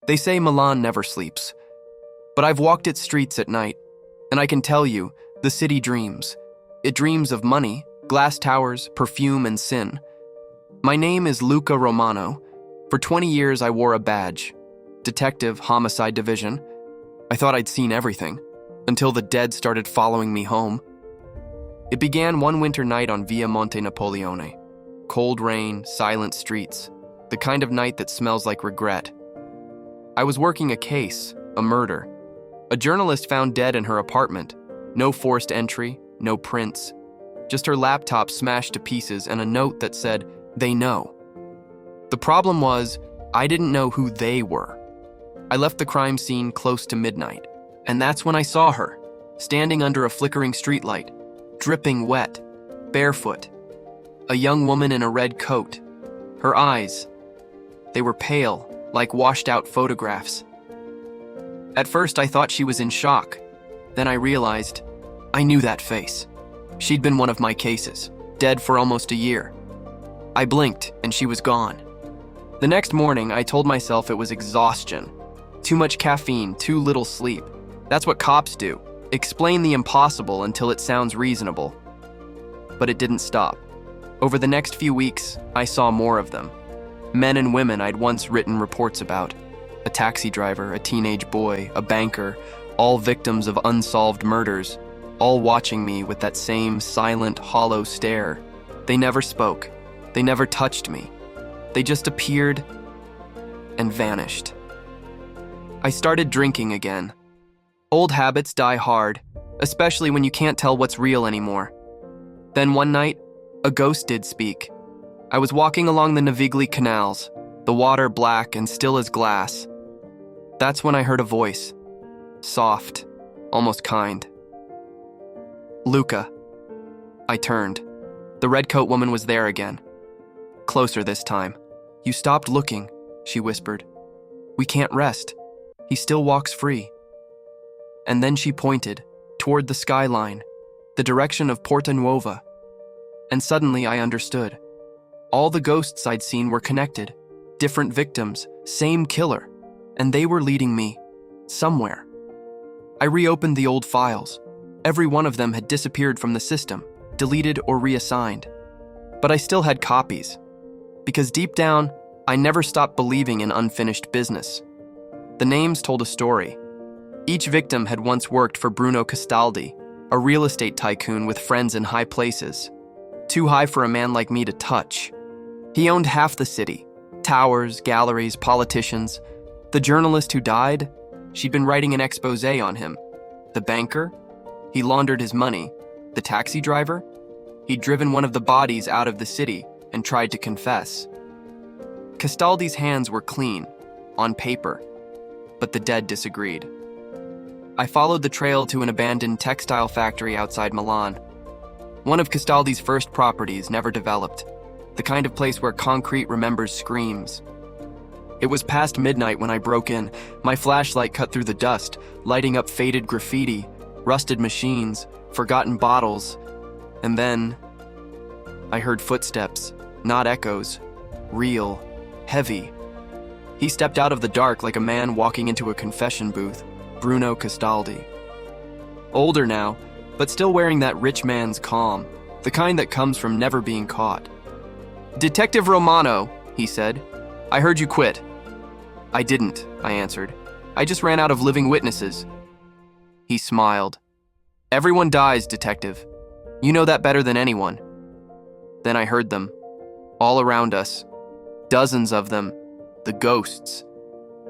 They say Milan never sleeps, but I've walked its streets at night, and I can tell you, the city dreams. It dreams of money, glass towers, perfume, and sin. My name is Luca Romano. For 20 years, I wore a badge. Detective, Homicide Division. I thought I'd seen everything, until the dead started following me home. It began one winter night on Via Monte Napoleone. Cold rain, silent streets, the kind of night that smells like regret. I was working a case, a murder. A journalist found dead in her apartment. No forced entry, no prints. Just her laptop smashed to pieces and a note that said, "They know." The problem was, I didn't know who they were. I left the crime scene close to midnight, and that's when I saw her, standing under a flickering streetlight, dripping wet, barefoot. A young woman in a red coat. Her eyes, they were pale, like washed-out photographs. At first, I thought she was in shock. Then I realized, I knew that face. She'd been one of my cases, dead for almost a year. I blinked, and she was gone. The next morning, I told myself it was exhaustion. Too much caffeine, too little sleep. That's what cops do. Explain the impossible until it sounds reasonable. But it didn't stop. Over the next few weeks, I saw more of them. Men and women I'd once written reports about. A taxi driver, a teenage boy, a banker, all victims of unsolved murders, all watching me with that same silent, hollow stare. They never spoke. They never touched me. They just appeared and vanished. I started drinking again. Old habits die hard, especially when you can't tell what's real anymore. Then one night, a ghost did speak. I was walking along the Navigli canals, the water black and still as glass. That's when I heard a voice, soft, almost kind. Luca. I turned. The redcoat woman was there again. Closer this time. You stopped looking, she whispered. We can't rest. He still walks free. And then she pointed, toward the skyline, the direction of Porta Nuova. And suddenly I understood. All the ghosts I'd seen were connected, different victims, same killer, and they were leading me somewhere. I reopened the old files. Every one of them had disappeared from the system, deleted or reassigned. But I still had copies, because deep down, I never stopped believing in unfinished business. The names told a story. Each victim had once worked for Bruno Castaldi, a real estate tycoon with friends in high places. Too high for a man like me to touch. He owned half the city, towers, galleries, politicians. The journalist who died, she'd been writing an expose on him. The banker, he laundered his money. The taxi driver, he'd driven one of the bodies out of the city and tried to confess. Castaldi's hands were clean, on paper, but the dead disagreed. I followed the trail to an abandoned textile factory outside Milan. One of Castaldi's first properties, never developed. The kind of place where concrete remembers screams. It was past midnight when I broke in. My flashlight cut through the dust, lighting up faded graffiti, rusted machines, forgotten bottles. And then I heard footsteps, not echoes, real, heavy. He stepped out of the dark like a man walking into a confession booth. Bruno Castaldi. Older now, but still wearing that rich man's calm, the kind that comes from never being caught. "Detective Romano," he said. "I heard you quit." "I didn't," I answered. "I just ran out of living witnesses." He smiled. "Everyone dies, detective. You know that better than anyone." Then I heard them, all around us. Dozens of them, the ghosts.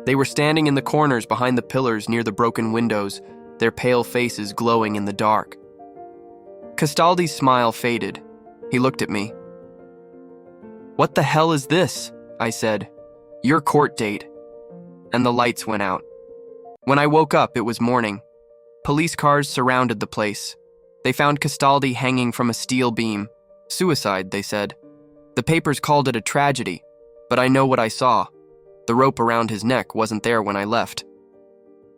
They were standing in the corners behind the pillars near the broken windows, their pale faces glowing in the dark. Castaldi's smile faded. He looked at me. "What the hell is this?" I said. "Your court date." And the lights went out. When I woke up, it was morning. Police cars surrounded the place. They found Castaldi hanging from a steel beam. Suicide, they said. The papers called it a tragedy, but I know what I saw. The rope around his neck wasn't there when I left.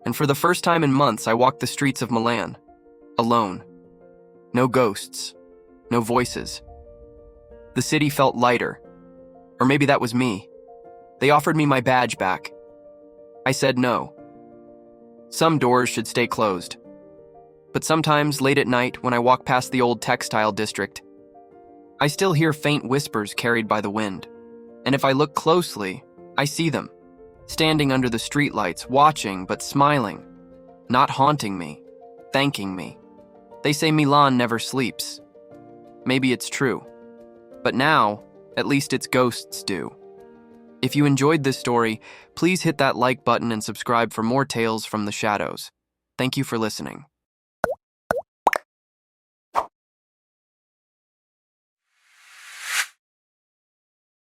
And for the first time in months, I walked the streets of Milan, alone. No ghosts, no voices. The city felt lighter. Or maybe that was me. They offered me my badge back. I said no. Some doors should stay closed. But sometimes, late at night, when I walk past the old textile district, I still hear faint whispers carried by the wind. And if I look closely, I see them, standing under the streetlights, watching but smiling, not haunting me, thanking me. They say Milan never sleeps. Maybe it's true. But now, at least its ghosts do. If you enjoyed this story, please hit that like button and subscribe for more tales from the shadows. Thank you for listening.